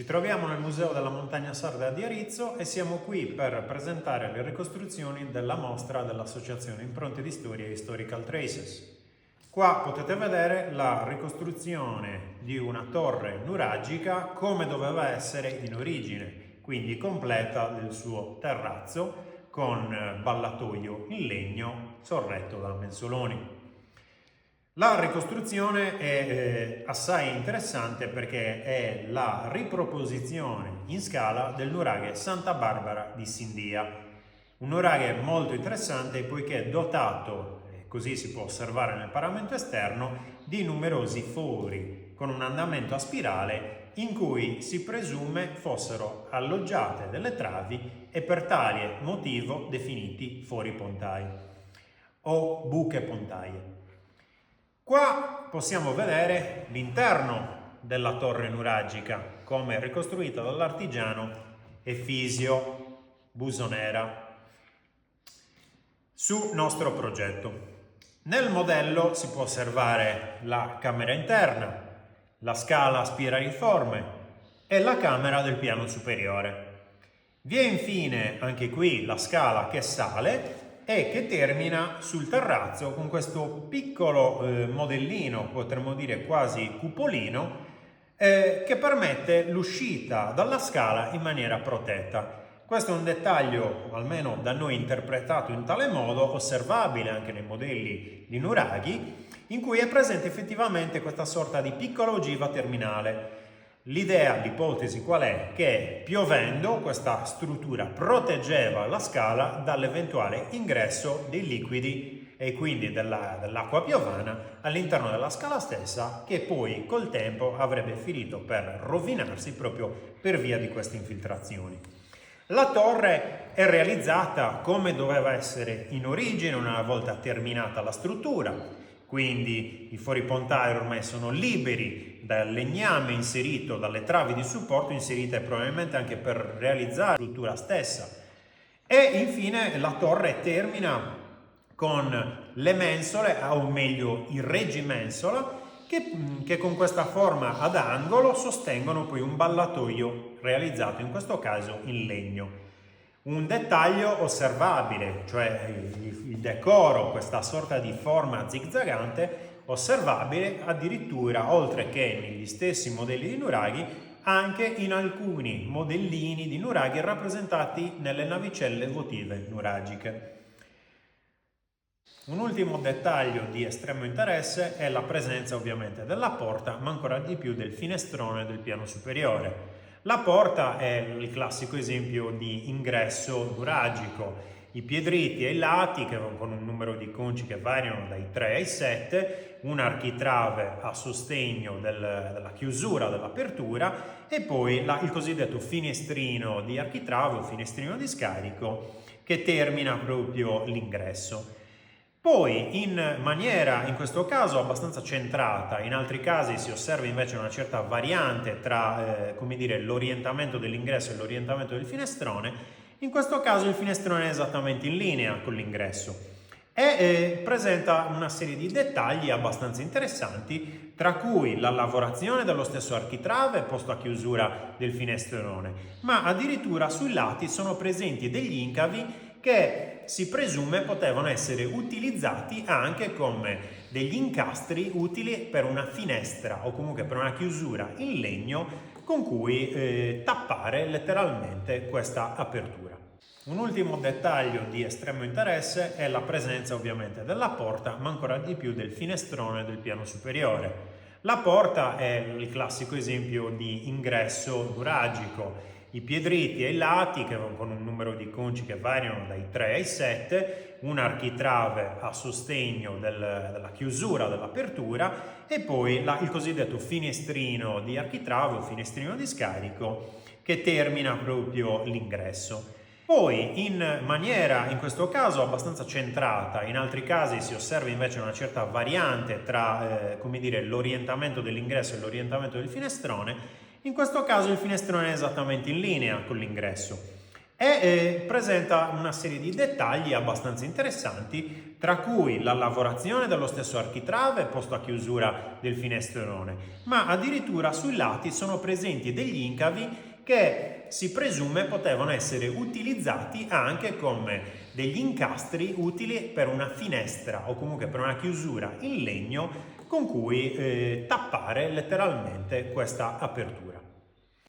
Ci troviamo nel Museo della Montagna Sarda di Arezzo e siamo qui per presentare le ricostruzioni della mostra dell'Associazione Impronte di Storia e Historical Traces. Qua potete vedere la ricostruzione di una torre nuragica come doveva essere in origine, quindi completa del suo terrazzo con ballatoio in legno sorretto da mensoloni. La ricostruzione è assai interessante perché è la riproposizione in scala del nuraghe Santa Barbara di Sindia. Un nuraghe molto interessante poiché è dotato, così si può osservare nel paramento esterno, di numerosi fori con un andamento a spirale in cui si presume fossero alloggiate delle travi e per tale motivo definiti fori pontai o buche pontaie. Qua possiamo vedere l'interno della torre nuragica, come ricostruita dall'artigiano Efisio Busonera su nostro progetto. Nel modello si può osservare la camera interna, la scala spiraliforme e la camera del piano superiore. Vi è infine anche qui la scala che sale e che termina sul terrazzo con questo piccolo modellino, potremmo dire quasi cupolino, che permette l'uscita dalla scala in maniera protetta. Questo è un dettaglio, almeno da noi interpretato in tale modo, osservabile anche nei modelli di nuraghi, in cui è presente effettivamente questa sorta di piccola ogiva terminale. L'idea, l'ipotesi qual è? Che piovendo questa struttura proteggeva la scala dall'eventuale ingresso dei liquidi e quindi dell'acqua piovana all'interno della scala stessa, che poi col tempo avrebbe finito per rovinarsi proprio per via di queste infiltrazioni. La torre è realizzata come doveva essere in origine una volta terminata la struttura. Quindi i fori pontai ormai sono liberi dal legname inserito, dalle travi di supporto inserite probabilmente anche per realizzare la struttura stessa. E infine la torre termina con le mensole, o meglio i reggimensola, che con questa forma ad angolo sostengono poi un ballatoio realizzato in questo caso in legno. Un dettaglio osservabile, cioè il decoro, questa sorta di forma zigzagante, osservabile addirittura, oltre che negli stessi modelli di nuraghi, anche in alcuni modellini di nuraghi rappresentati nelle navicelle votive nuragiche. Un ultimo dettaglio di estremo interesse è la presenza ovviamente della porta, ma ancora di più del finestrone del piano superiore. La porta è il classico esempio di ingresso nuragico. I piedriti ai lati, che con un numero di conci che variano dai 3 ai 7, un architrave a sostegno della chiusura, dell'apertura, e poi il cosiddetto finestrino di architrave o finestrino di scarico che termina proprio l'ingresso. Poi in maniera, in questo caso, abbastanza centrata, in altri casi si osserva invece una certa variante tra, come dire, l'orientamento dell'ingresso e l'orientamento del finestrone. In questo caso il finestrone è esattamente in linea con l'ingresso e presenta una serie di dettagli abbastanza interessanti, tra cui la lavorazione dello stesso architrave posto a chiusura del finestrone, ma addirittura sui lati sono presenti degli incavi che si presume potevano essere utilizzati anche come degli incastri utili per una finestra o comunque per una chiusura in legno con cui tappare letteralmente questa apertura. Un ultimo dettaglio di estremo interesse è la presenza ovviamente della porta, ma ancora di più del finestrone del piano superiore. La porta è il classico esempio di ingresso nuragico. I piedriti ai lati, che con un numero di conci che variano dai 3 ai 7, un architrave a sostegno della chiusura, dell'apertura, e poi il cosiddetto finestrino di architrave o finestrino di scarico che termina proprio l'ingresso. Poi in maniera, in questo caso, abbastanza centrata, in altri casi si osserva invece una certa variante tra, come dire, l'orientamento dell'ingresso e l'orientamento del finestrone. In questo caso il finestrone è esattamente in linea con l'ingresso e presenta una serie di dettagli abbastanza interessanti, tra cui la lavorazione dello stesso architrave posto a chiusura del finestrone, ma addirittura sui lati sono presenti degli incavi che si presume potevano essere utilizzati anche come degli incastri utili per una finestra o comunque per una chiusura in legno con cui tappare letteralmente questa apertura.